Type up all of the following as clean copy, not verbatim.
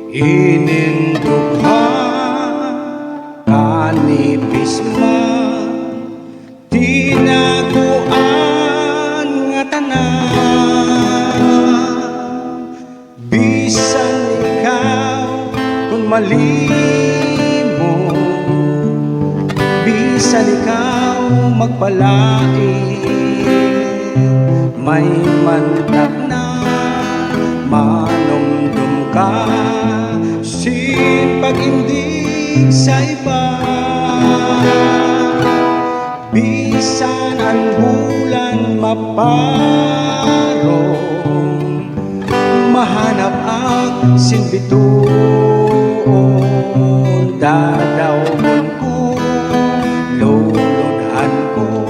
Inindugha kanipis man tinaguan nga tanan. Bisan ikaw kung malimo, bisan ikaw magpalain, may mantak na manumdum ka sin pag-indig sa iba. Bisan ang bulan maparong, mahanap ang sinbituon. Dadawgon ko, lulunhan ko,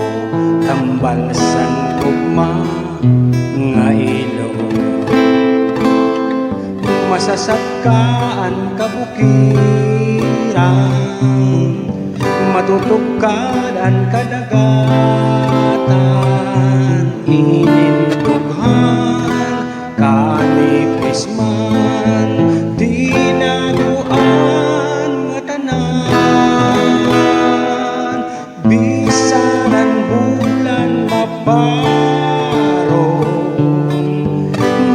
tambalsan ugma nga ilong. Masasatkaan kabukiran, matutugkadan kadagatan. Inindughan kanipis man tinaguan nga tanan. Bisan ang bulan maparong,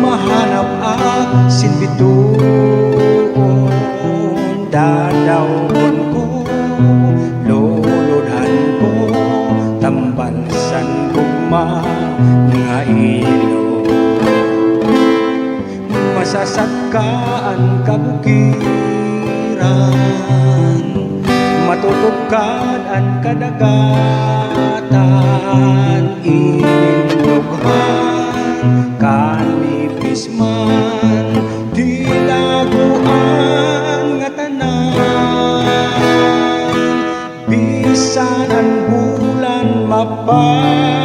mahanap ang sinbituon. Dadawgon ko, luludhan ko, tambalsan ugma nga ilong. Masasatkaan kabukiran, matutugkadan kadagatan. Inindughan kanipis man tinaguan nga tanan. Bisan ang bulan maparong,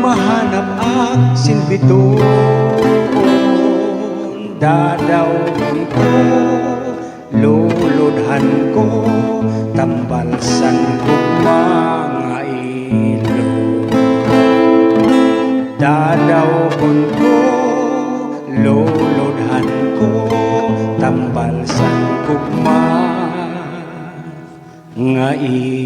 mahanap ang sinbituon. Dadawgon ko, luludhan ko, tambalsan ugma nga ilong. Dadawgon ko, luludhan ko, tambalsan ugma nga ilong.